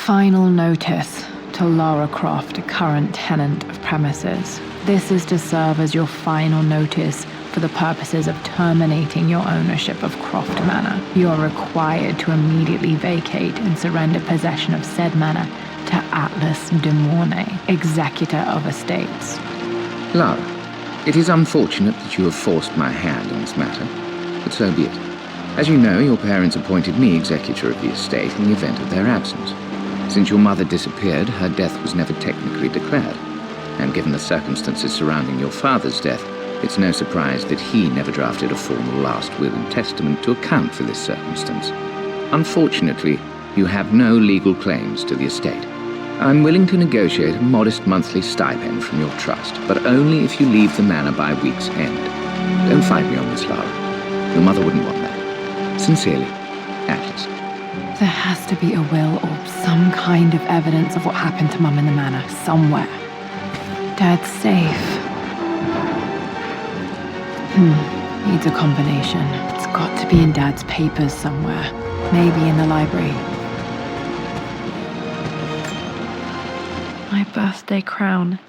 Final notice to Lara Croft, current tenant of premises. This is to serve as your final notice for the purposes of terminating your ownership of Croft Manor. You are required to immediately vacate and surrender possession of said manor to Atlas de Mornay, executor of estates. Lara, it is unfortunate that you have forced my hand in this matter, but so be it. As you know, your parents appointed me executor of the estate in the event of their absence. Since your mother disappeared, her death was never technically declared, and given the circumstances surrounding your father's death, it's no surprise that he never drafted a formal last will and testament to account for this circumstance. Unfortunately, you have no legal claims to the estate. I'm willing to negotiate a modest monthly stipend from your trust, but only if you leave the manor by week's end. Don't fight me on this, Lara. Your mother wouldn't want that. Sincerely, Atlas. There has to be a will or some kind of evidence of what happened to Mum in the manor, somewhere. Dad's safe. Needs a combination. It's got to be in Dad's papers somewhere. Maybe in the library. My birthday crown.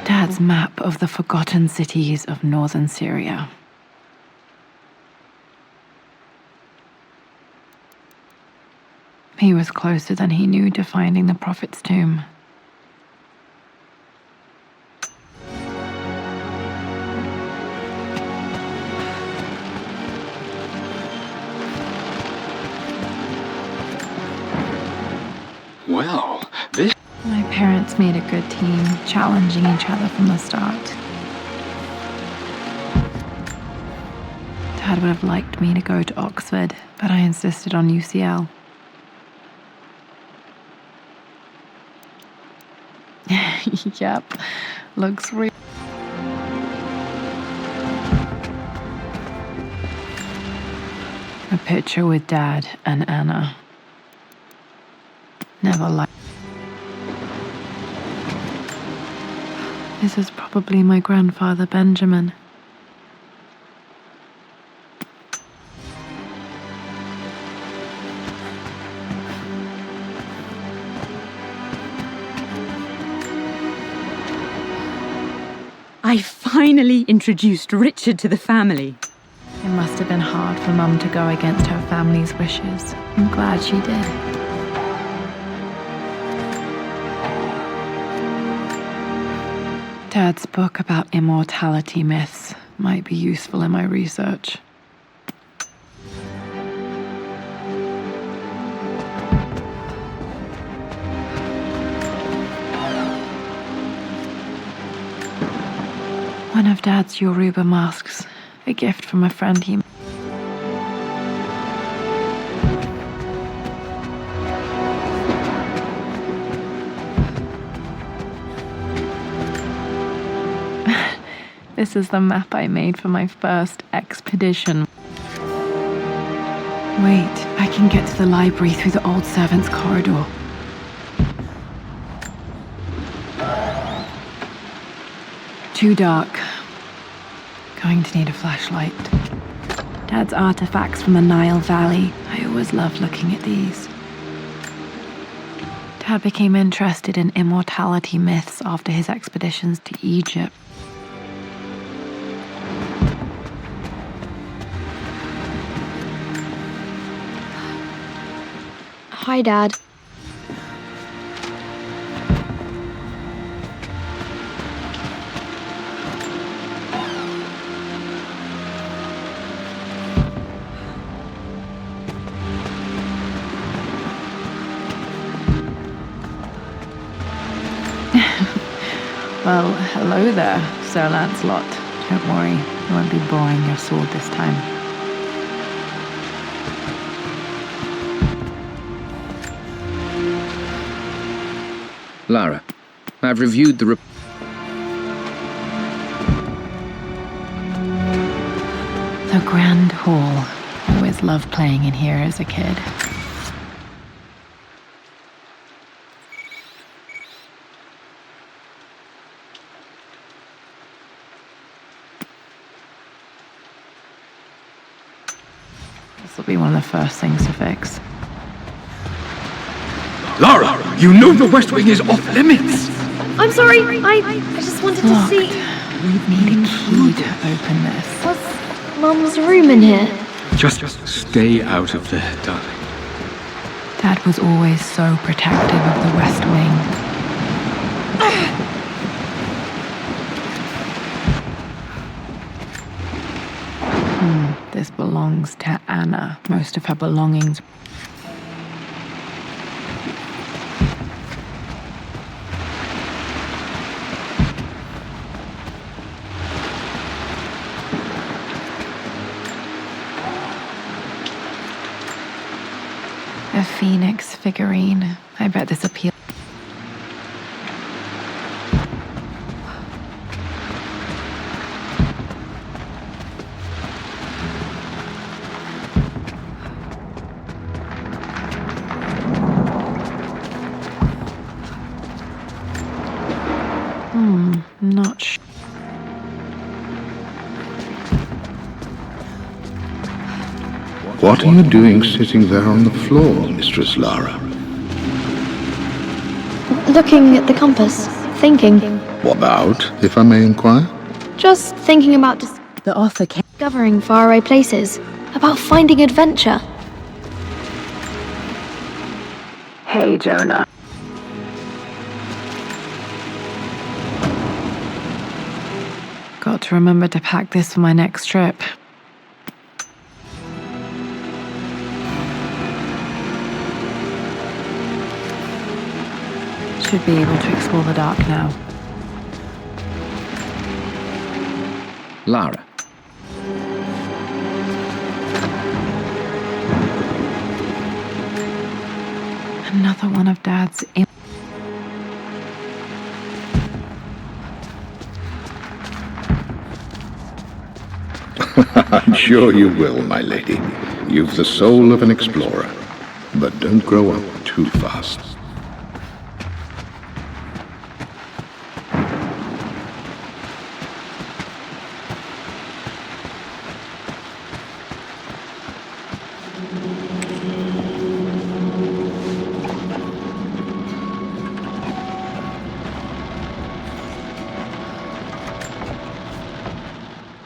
Dad's map of the forgotten cities of northern Syria. He was closer than he knew to finding the Prophet's tomb. Well, this... My parents made a good team, challenging each other from the start. Dad would have liked me to go to Oxford, but I insisted on UCL. Yep, looks real. A picture with Dad and Anna. Never liked. This is probably my grandfather Benjamin. I finally introduced Richard to the family. It must have been hard for Mum to go against her family's wishes. I'm glad she did. Dad's book about immortality myths might be useful in my research. One of Dad's Yoruba masks, a gift from a friend he... This is the map I made for my first expedition. Wait, I can get to the library through the old servants' corridor. Too dark. Going to need a flashlight. Dad's artifacts from the Nile Valley. I always loved looking at these. Dad became interested in immortality myths after his expeditions to Egypt. Hi, Dad. Well, hello there, Sir Lancelot. Don't worry, I won't be borrowing your sword this time. Lara, I've reviewed the The Grand Hall. Always loved playing in here as a kid. first things to fix. Lara, you know the West Wing is off limits! I'm sorry, I just wanted to Locked. see... We need a key to open this. What's Mum's room in here? Just stay out of there, darling. Dad was always so protective of the West Wing. This belongs to Anna. Most of her belongings. A phoenix figurine. I bet this appeals. Not sure. What are you doing sitting there on the floor, Mistress Lara? Looking at the compass, thinking. What about, if I may inquire? Just thinking about The author came. discovering faraway places, about finding adventure. Hey, Jonah. Got to remember to pack this for my next trip. Should be able to explore the dark now. Lara. Another one of Dad's I'm sure you will, my lady. You've the soul of an explorer. But don't grow up too fast.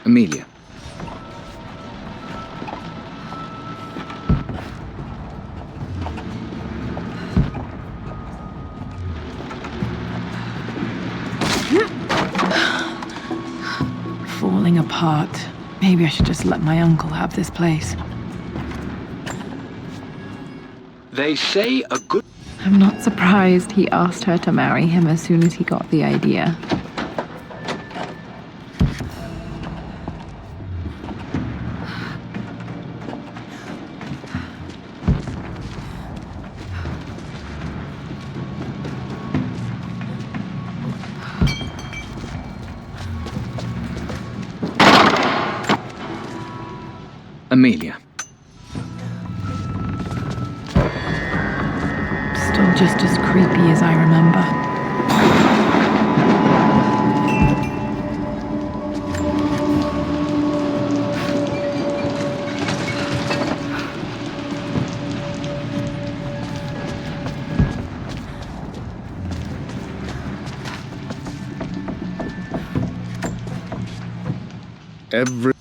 Amelia. falling apart. Maybe I should just let my uncle have this place. They say a good... I'm not surprised he asked her to marry him as soon as he got the idea. Amelia. Still just as creepy as I remember. Every...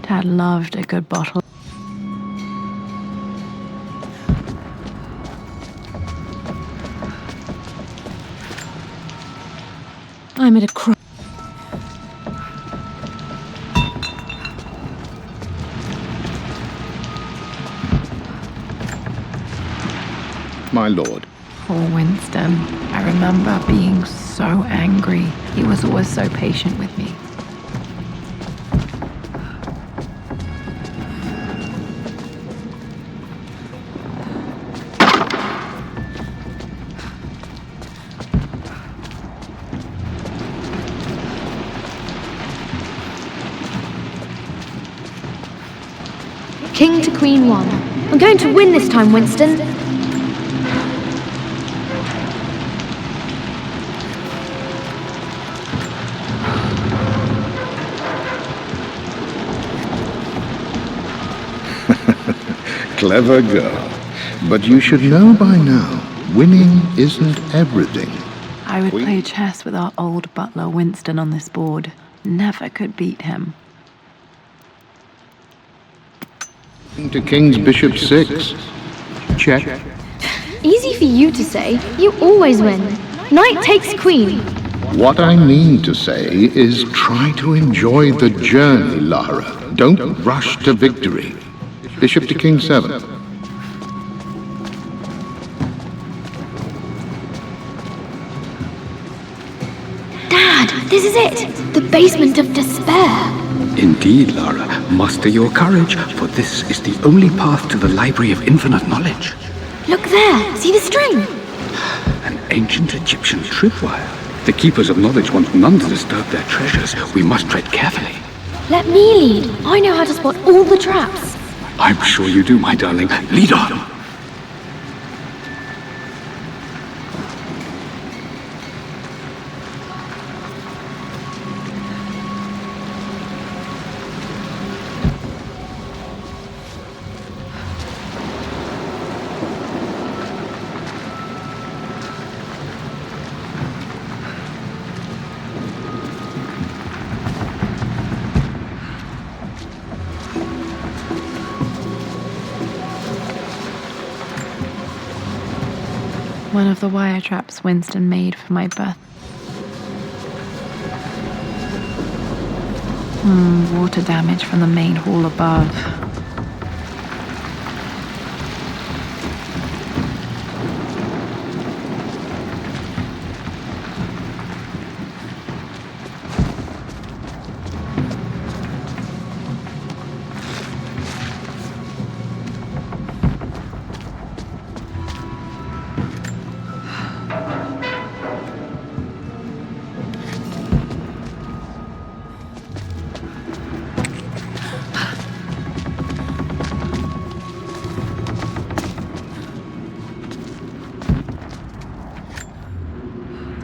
Dad loved a good bottle. I'm at a cross. My lord. Poor Winston. him. I remember being so angry. He was always so patient with me. King to Queen 1. I'm going to win this time, Winston. Clever girl. But you should know by now, winning isn't everything. I would play chess with our old butler Winston on this board. Never could beat him. To King's Bishop 6. Check. Easy for you to say. You always win. Knight takes queen. What I mean to say is try to enjoy the journey, Lara. Don't rush to victory. Bishop to King 7. Dad, this is it. The basement of despair. Indeed, Lara. Muster your courage, for this is the only path to the Library of Infinite Knowledge. Look there. See the string? An ancient Egyptian tripwire. The Keepers of Knowledge want none to disturb their treasures. We must tread carefully. Let me lead. I know how to spot all the traps. I'm sure you do, my darling. Lead on. One of the wire traps Winston made for my birth. Water damage from the main hall above.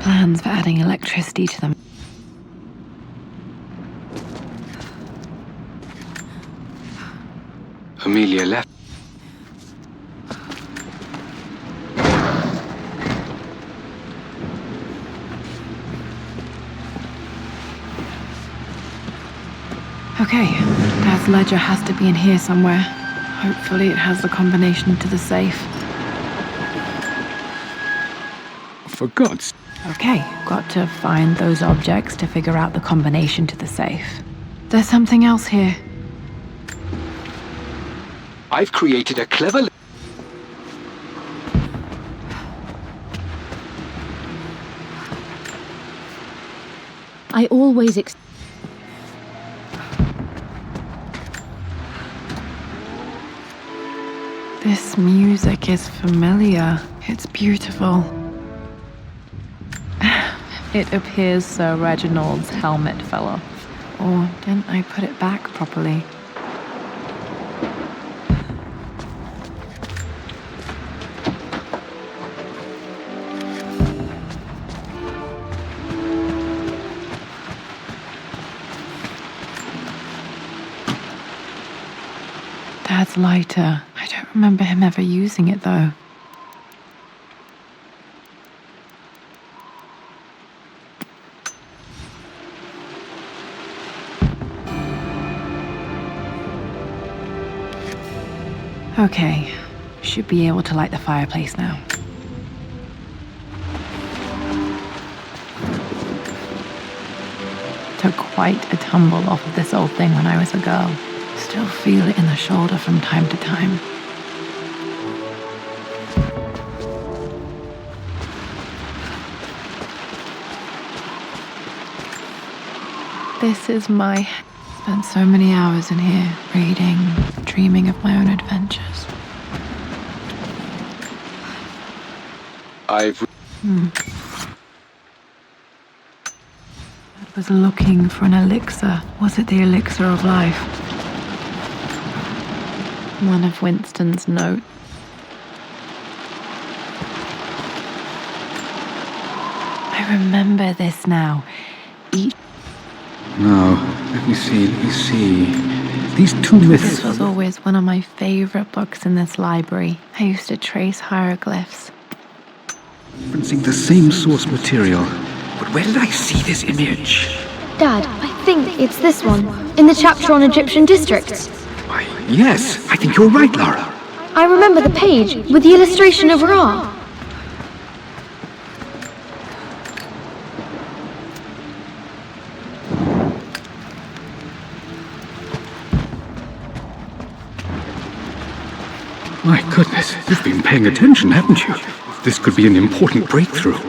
Plans for adding electricity to them. Amelia left. Okay, Dad's ledger has to be in here somewhere. Hopefully it has the combination to the safe. For God's... Okay, got to find those objects to figure out the combination to the safe. There's something else here. I've created a clever... I always This music is familiar. It's beautiful. It appears Sir Reginald's helmet fell off. Or didn't I put it back properly? Dad's lighter. I don't remember him ever using it though. Okay, should be able to light the fireplace now. Took quite a tumble off of this old thing when I was a girl. Still feel it in the shoulder from time to time. This is my... Spent so many hours in here, reading, dreaming of my own adventures. I've... I was looking for an elixir. Was it the elixir of life? One of Winston's notes. I remember this now. Now, let me see. These two myths... This was always one of my favorite books in this library. I used to trace hieroglyphs. referencing the same source material. But where did I see this image? Dad, I think it's this one, in the chapter on Egyptian districts. Why, yes, I think you're right, Lara. I remember the page with the illustration of Ra. My goodness, you've been paying attention, haven't you? This could be an important breakthrough.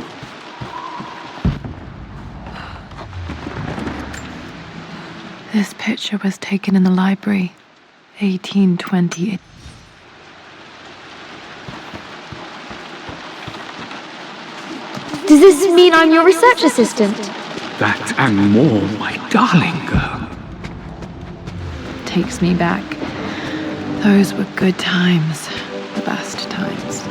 This picture was taken in the library, 1820. Does this mean I'm your research assistant? That and more, my darling girl. Takes me back. Those were good times, the best times.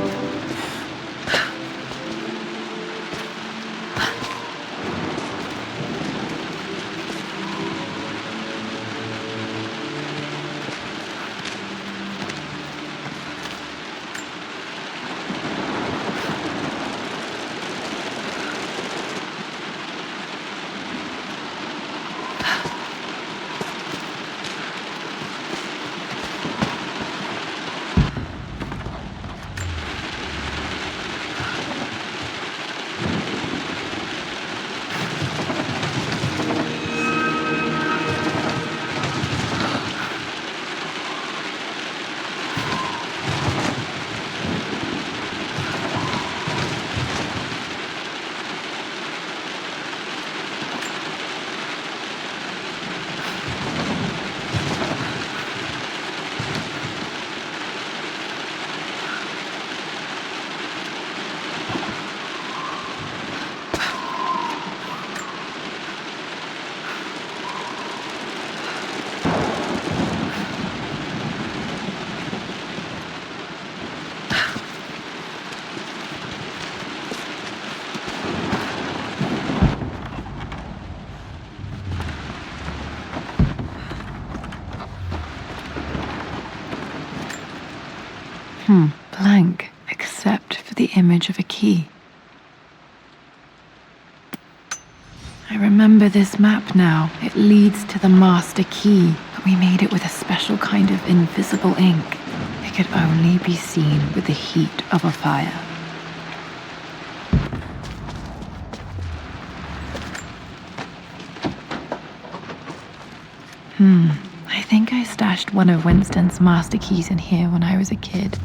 Blank, except for the image of a key. I remember this map now. It leads to the master key, but we made it with a special kind of invisible ink. It could only be seen with the heat of a fire. I think I stashed one of Winston's master keys in here when I was a kid.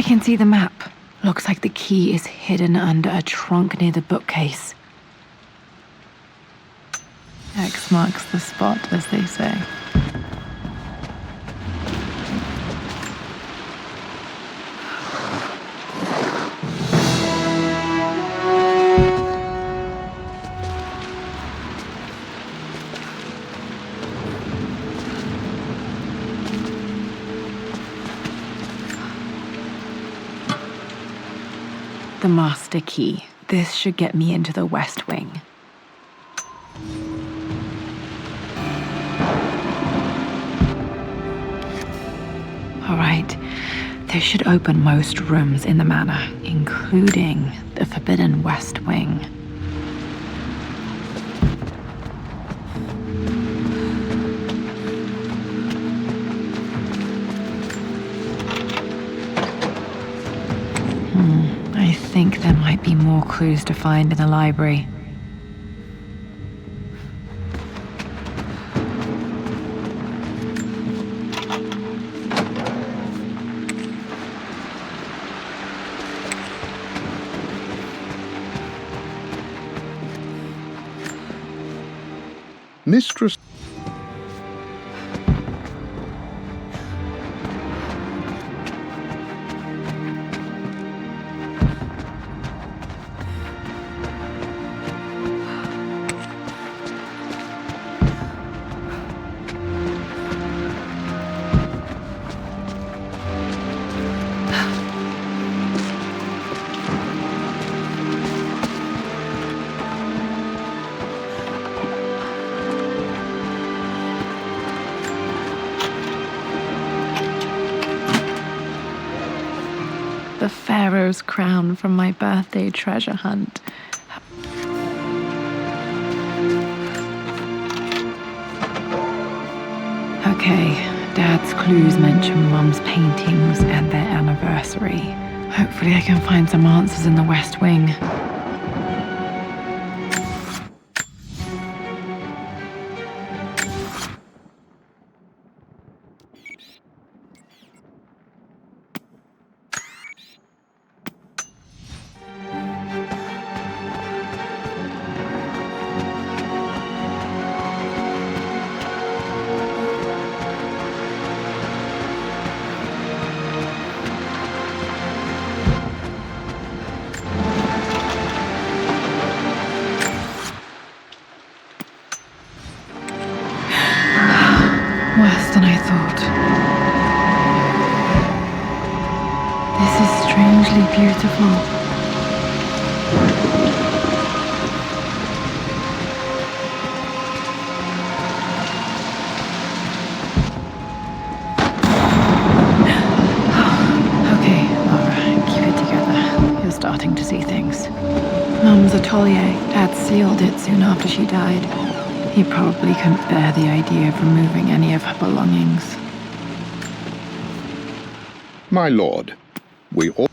I can see the map. Looks like the key is hidden under a trunk near the bookcase. X marks the spot, as they say. The master key. This should get me into the West Wing. All right, this should open most rooms in the manor, including the forbidden West Wing. I think there might be more clues to find in the library. Mistress... The Pharaoh's crown from my birthday treasure hunt. Okay, Dad's clues mention Mum's paintings and their anniversary. Hopefully I can find some answers in the West Wing. Worse than I thought. This is strangely beautiful. Okay, Laura, keep it together. You're starting to see things. Mum's atelier. Dad sealed it soon after she died. He probably couldn't bear the idea of removing any of her belongings. My lord, we all...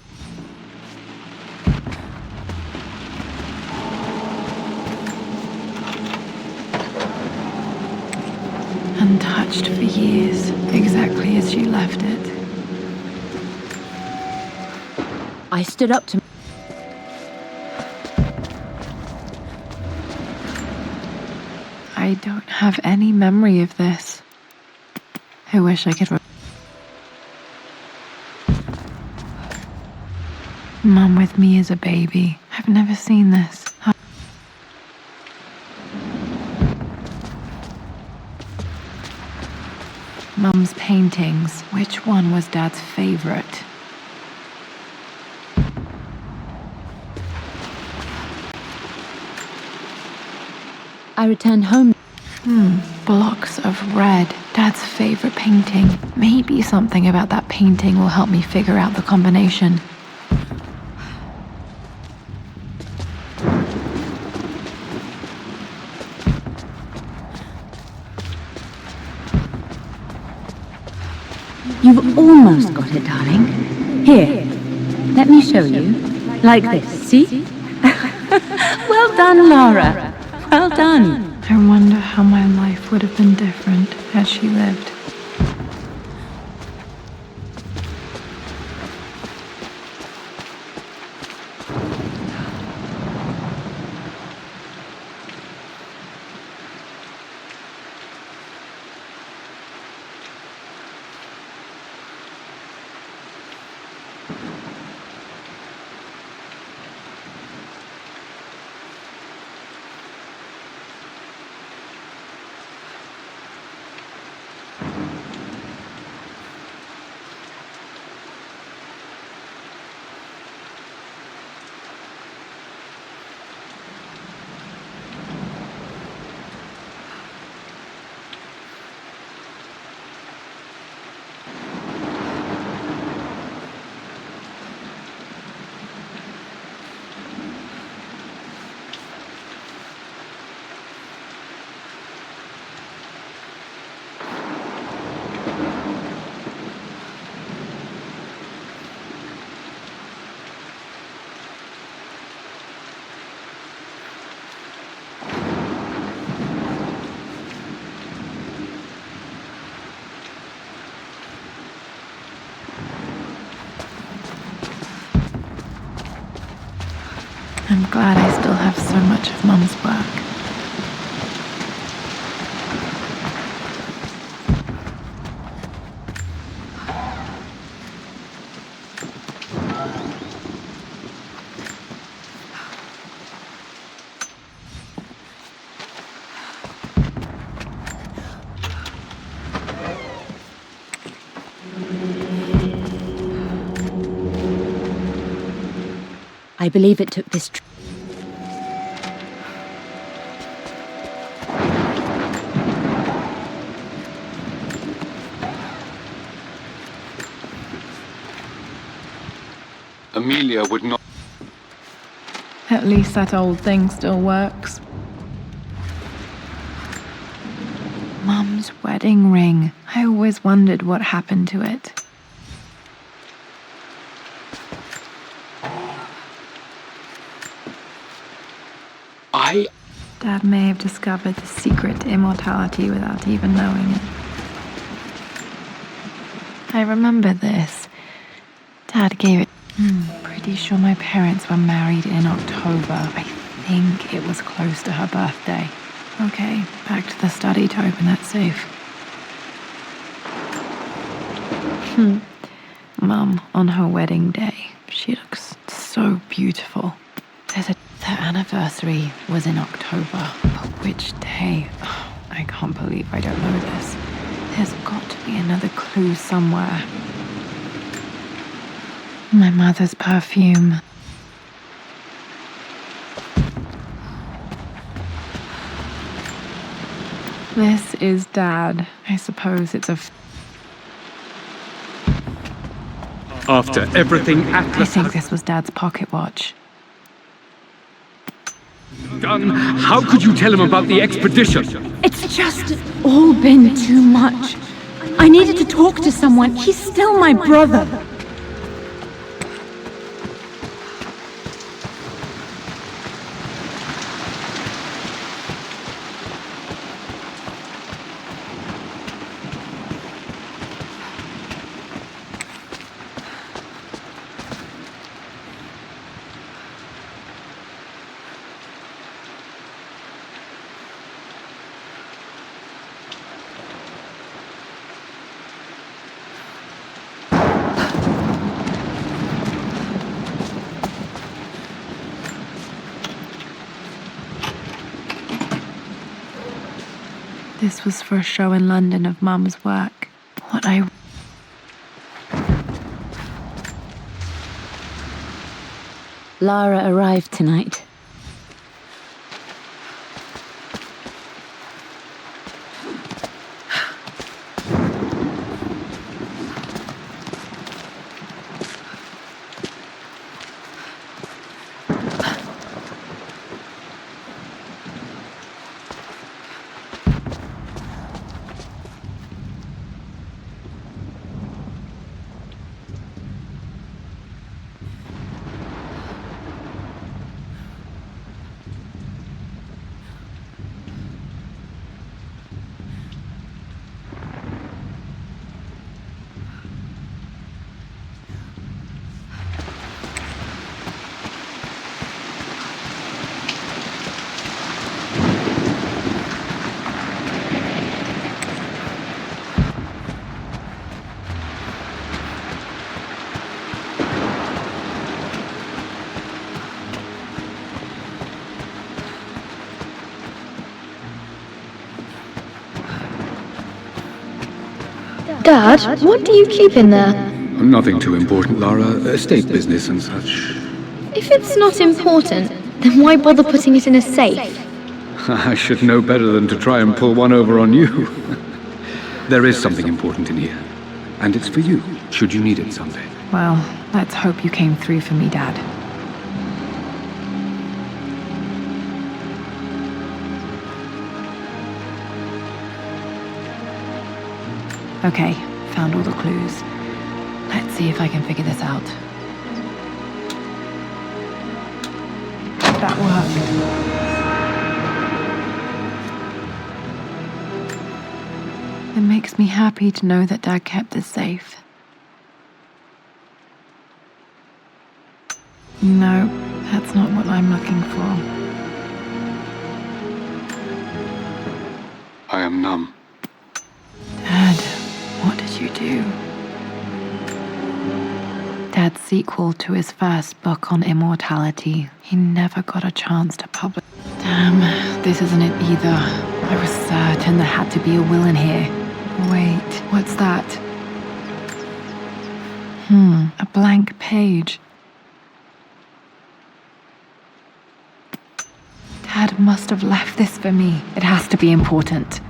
Untouched for years, exactly as she left it. I stood up to... I don't have any memory of this. I wish I could... Mum with me as a baby. I've never seen this. Mum's paintings. Which one was Dad's favorite? I returned home. Blocks of red. Dad's favorite painting. Maybe something about that painting will help me figure out the combination. You've almost got it, darling. Here, let me show you. Like this, see? Well done, Lara. Well done. I wonder how my life would have been different had she lived. I'm glad I still have so much of Mum's work. I believe it took this Amelia would not... At least that old thing still works. Mum's wedding ring. I always wondered what happened to it. Dad may have discovered the secret to immortality without even knowing it. I remember this. Dad gave it. Pretty sure my parents were married in October. I think it was close to her birthday. Okay, back to the study to open that safe. Mum, on her wedding day, she looks so beautiful. Their anniversary was in October, but which day? Oh, I can't believe I don't know this. There's got to be another clue somewhere. My mother's perfume. This is Dad. I suppose it's a... After everything Atlas I think this was Dad's pocket watch. done, how could you tell him about the expedition? It's just all been too much. I needed to talk to someone. He's still my brother. This was for a show in London of Mum's work. Lara arrived tonight. Dad, what do you keep in there? Nothing too important, Lara. Estate business and such. If it's not important, then why bother putting it in a safe? I should know better than to try and pull one over on you. There is something important in here. And it's for you, should you need it someday. Well, let's hope you came through for me, Dad. Okay, found all the clues. Let's see if I can figure this out. That worked. It makes me happy to know that Dad kept this safe. No, That's not what I'm looking for. I am numb. Dad, what did you do? Dad's sequel to his first book on immortality. He never got a chance to publish. Damn, this isn't it either. I was certain there had to be a will in here. Wait, what's that? A blank page. Dad must have left this for me. It has to be important.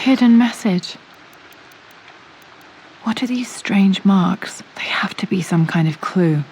Hidden message. What are these strange marks? They have to be some kind of clue.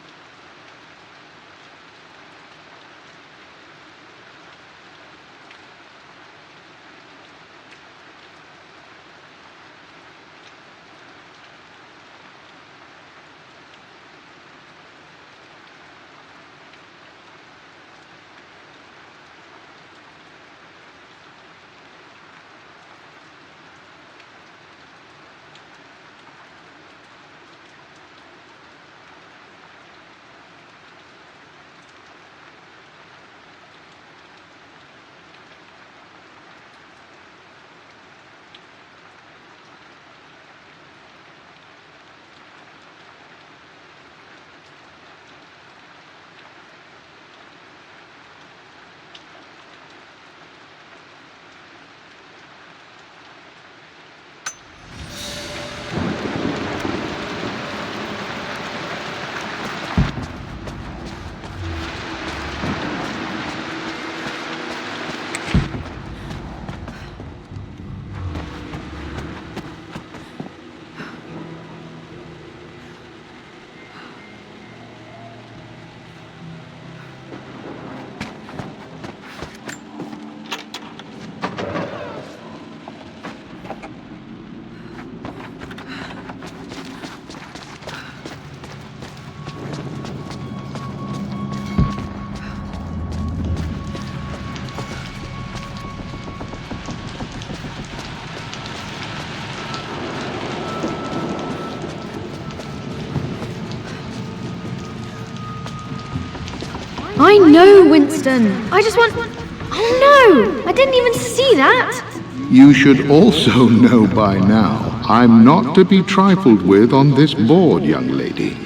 I know, Winston. I just want... Oh no! I didn't even see that! You should also know by now, I'm not to be trifled with on this board, young lady.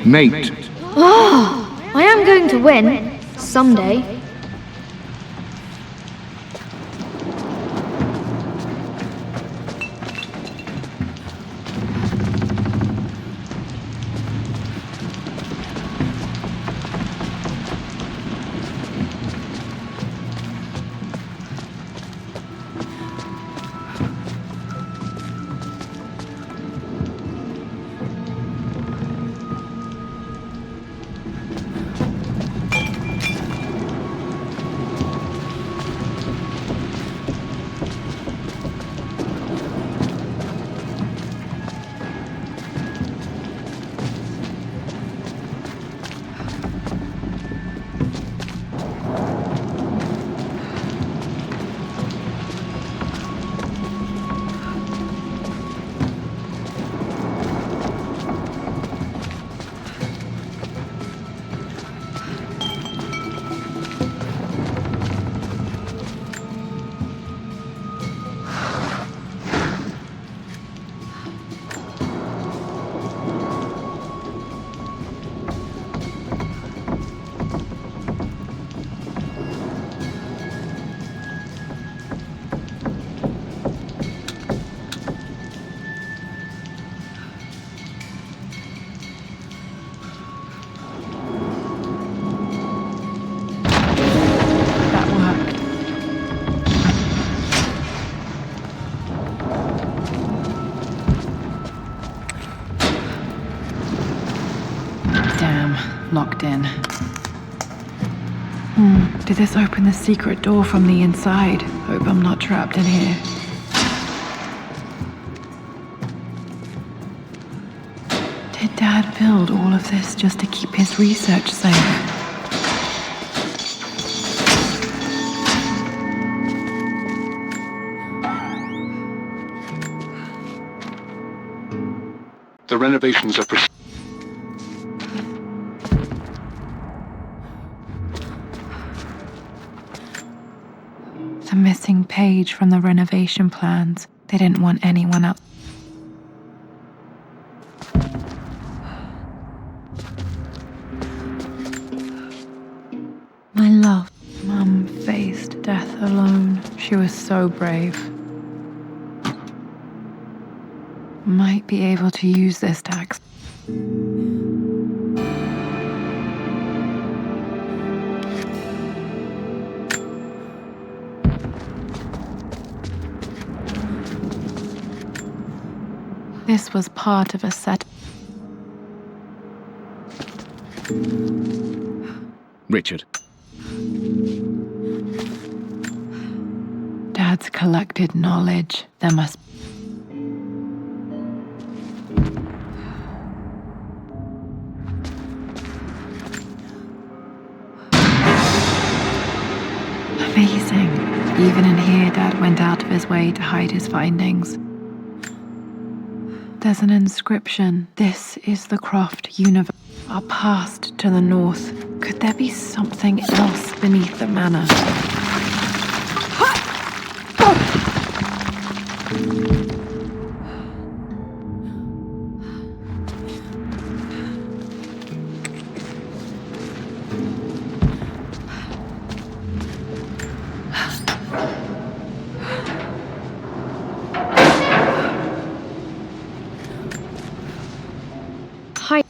Nate. Oh, I am going to win. Someday. Locked in. Did this open the secret door from the inside? Hope I'm not trapped in here. Did Dad build all of this just to keep his research safe? The renovations are The missing page from the renovation plans. They didn't want anyone else. My love. Mum faced death alone. She was so brave. Might be able to use this tax. This was part of a set. Richard. Dad's collected knowledge. There must. Amazing. Even in here, Dad went out of his way to hide his findings. There's an inscription. This is the Croft universe. Our past to the north. Could there be something else beneath the manor? Hi.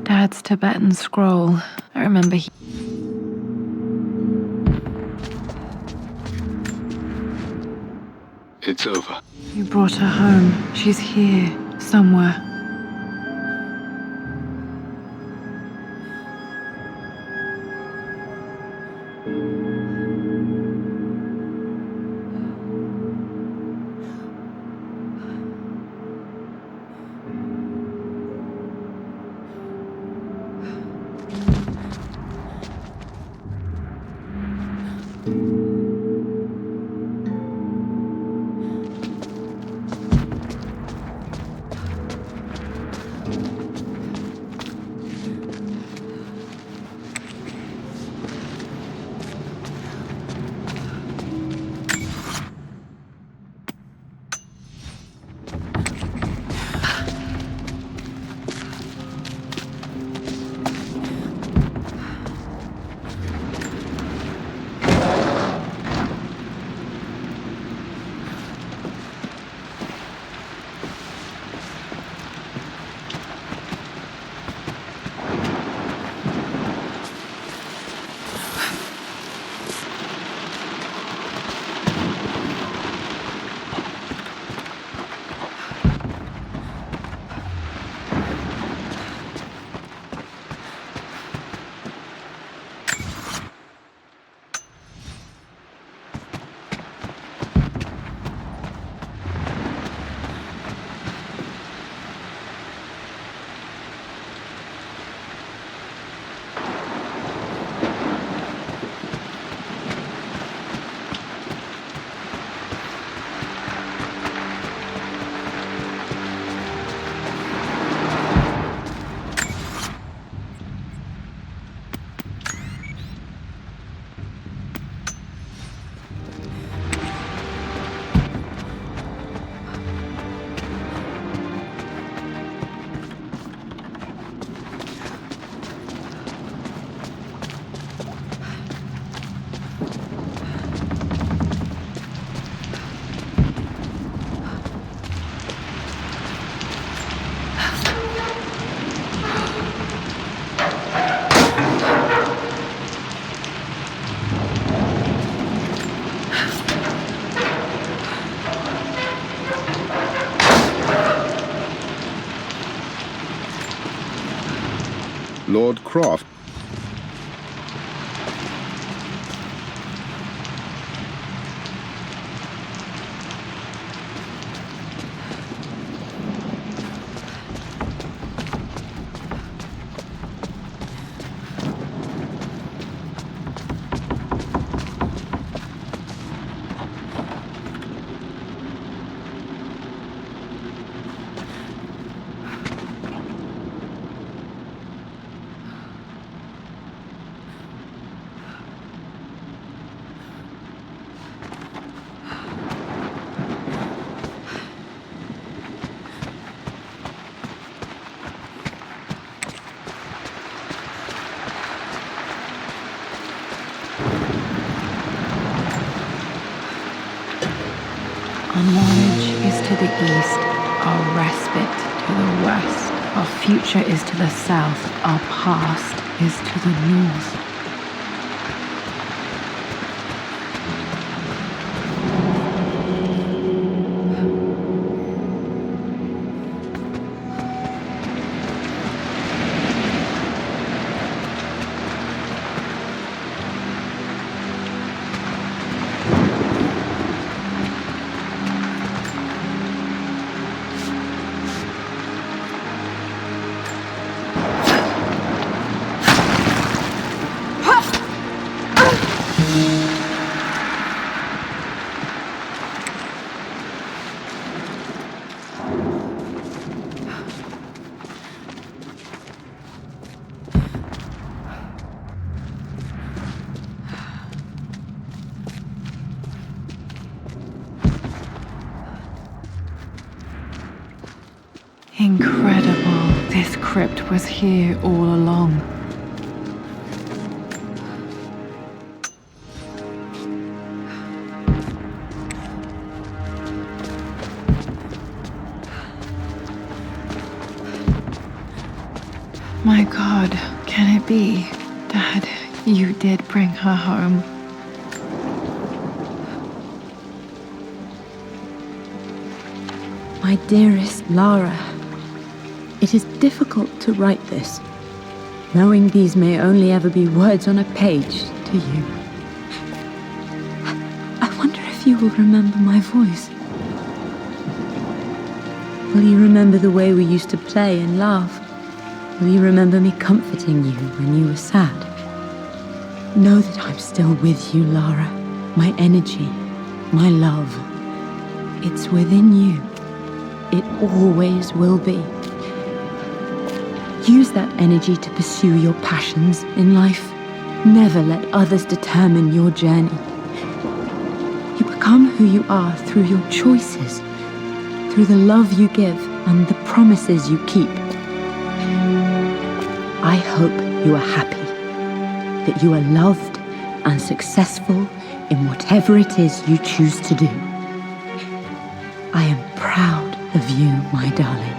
Dad's Tibetan scroll. I remember he. It's over. You brought her home. She's here, somewhere. Lord Croft. Our knowledge is to the east, our respite to the west, our future is to the south, our past is to the north. Incredible. This crypt was here all along. My God, can it be? Dad, you did bring her home. My dearest Lara, it is difficult to write this, knowing these may only ever be words on a page to you. I wonder if you will remember my voice. Will you remember the way we used to play and laugh? Will you remember me comforting you when you were sad? Know that I'm still with you, Lara. My energy, my love, it's within you. It always will be. Use that energy to pursue your passions in life. Never let others determine your journey. You become who you are through your choices, through the love you give and the promises you keep. I hope you are happy, that you are loved and successful in whatever it is you choose to do. I am proud of you, my darling.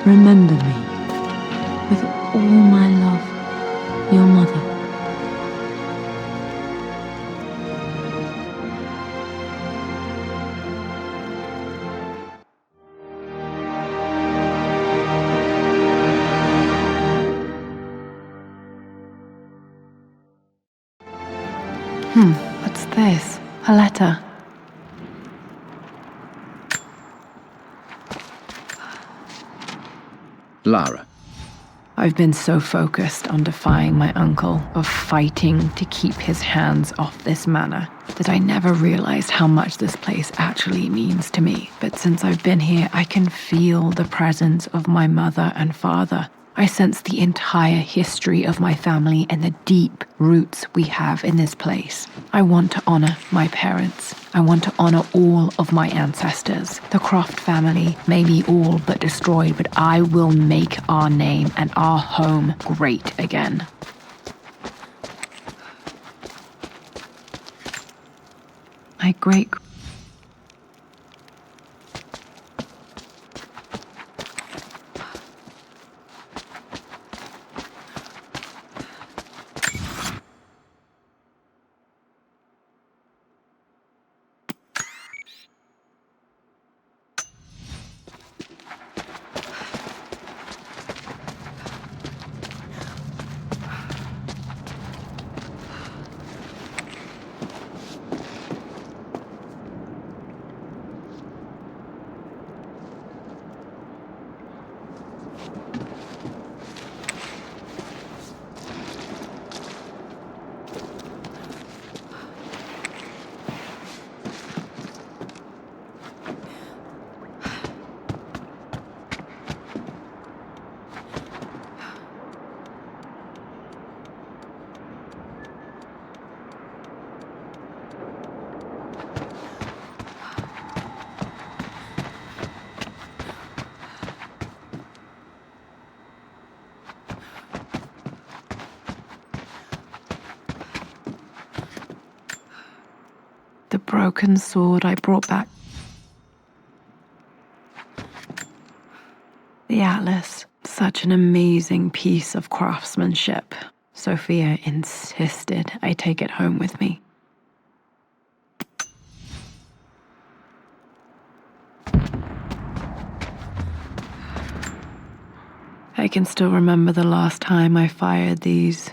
Remember me, with all my love, your mother. What's this? A letter. Lara. I've been so focused on defying my uncle, of fighting to keep his hands off this manor, that I never realized how much this place actually means to me. But since I've been here, I can feel the presence of my mother and father. I sense the entire history of my family and the deep roots we have in this place. I want to honor my parents. I want to honor all of my ancestors. The Croft family may be all but destroyed, but I will make our name and our home great again. My great broken sword I brought back. The atlas, such an amazing piece of craftsmanship. Sophia insisted I take it home with me. I can still remember the last time I fired these